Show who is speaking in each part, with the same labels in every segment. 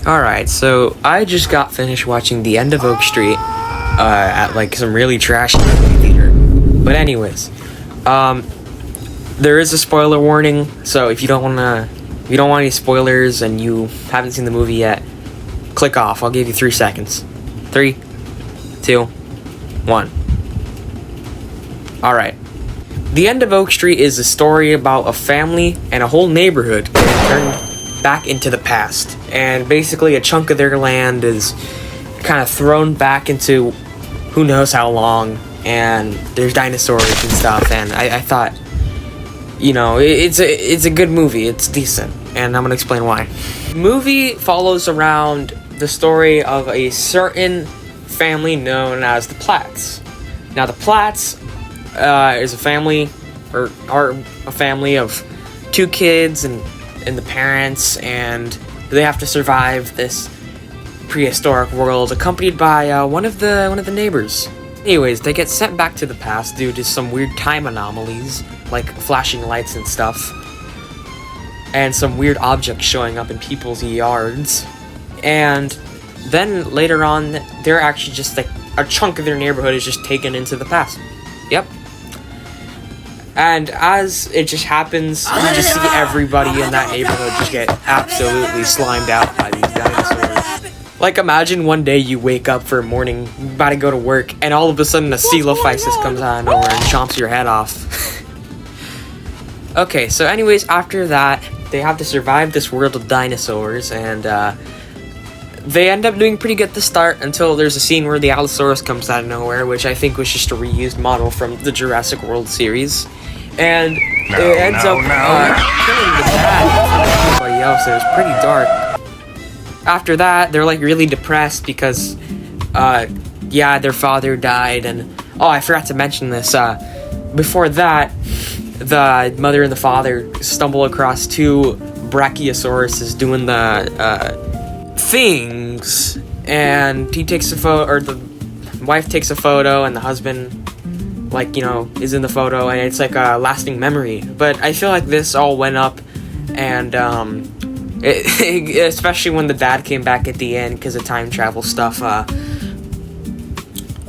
Speaker 1: Alright, so I just got finished watching The End of Oak Street at like some really trashy movie theater. But anyways, there is a spoiler warning, so if you don't want any spoilers and you haven't seen the movie yet, click off. I'll give you 3 seconds. 3, 2, 1. Alright. The End of Oak Street is a story about a family and a whole neighborhood getting turned back into the past. And basically a chunk of their land is kind of thrown back into who knows how long, and there's dinosaurs and stuff, and I thought, you know, it's a good movie. It's decent, and I'm gonna explain why. The movie follows around the story of a certain family known as the Platts. Now, the Platts is a family, or are a family of 2 kids and the parents, and they have to survive this prehistoric world, accompanied by one of the neighbors. Anyways, they get sent back to the past due to some weird time anomalies, like flashing lights and stuff, and some weird objects showing up in people's yards. And then later on, they're actually just like a chunk of their neighborhood is just taken into the past. Yep. And as it just happens, you just see everybody in that neighborhood just get absolutely slimed out by these dinosaurs. Like, imagine one day you wake up for a morning, about to go to work, and all of a sudden a Coelophysis comes out of nowhere and chomps your head off. Okay, so anyways, after that, they have to survive this world of dinosaurs, and they end up doing pretty good at the start until there's a scene where the Allosaurus comes out of nowhere, which I think was just a reused model from the Jurassic World series. And it ends up killing the dad and everybody else, and it was pretty dark. After that, they're like really depressed because, their father died, and I forgot to mention this. Before that, the mother and the father stumble across 2 Brachiosauruses doing the things, and he takes a photo, or the wife takes a photo, and the husband, is in the photo, and it's like a lasting memory. But I feel like this all went up, and especially when the dad came back at the end because of time travel stuff,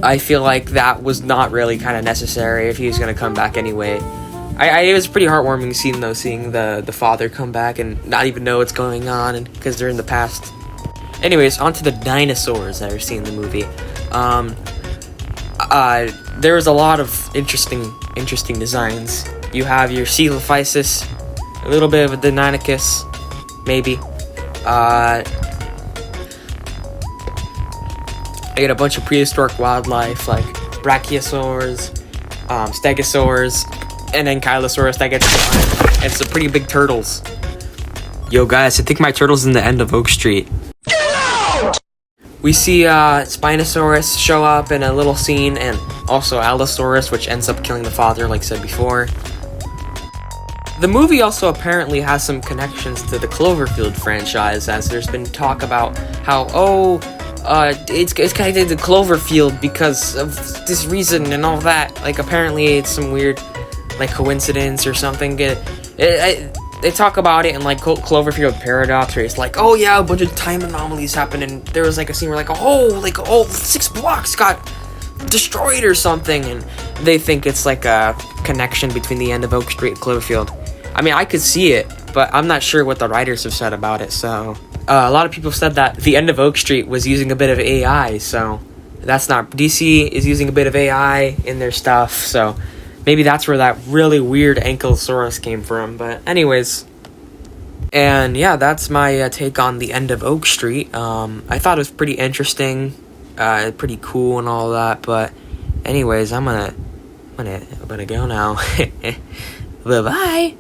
Speaker 1: I feel like that was not really kind of necessary if he was going to come back anyway. It was pretty heartwarming seeing the father come back and not even know what's going on, and because they're in the past. Anyways, on to the dinosaurs that are seen in the movie. There's a lot of interesting designs. You have your Coelophysis, a little bit of a Deinonychus, maybe. I get a bunch of prehistoric wildlife like Brachiosaurs, Stegosaurs, and then Ankylosaurus that gets flying, and some pretty big turtles. Yo guys, I think my turtle's in the End of Oak Street. We see Spinosaurus show up in a little scene, and also Allosaurus, which ends up killing the father, like I said before. The movie also apparently has some connections to the Cloverfield franchise, as there's been talk about how, it's connected to Cloverfield because of this reason and all that. Like, apparently it's some weird, coincidence or something. They talk about it in, Cloverfield Paradox, where it's like, oh yeah, a bunch of time anomalies happen, and there was, a scene where, 6 blocks got destroyed or something, and they think it's, a connection between the End of Oak Street and Cloverfield. I mean, I could see it, but I'm not sure what the writers have said about it, so... a lot of people said that the End of Oak Street was using a bit of AI, so... That's not... DC is using a bit of AI in their stuff, so... Maybe that's where that really weird Ankylosaurus came from, but anyways. And yeah, that's my take on the End of Oak Street. I thought it was pretty interesting, pretty cool and all that, but anyways, I'm gonna go now. Bye-bye.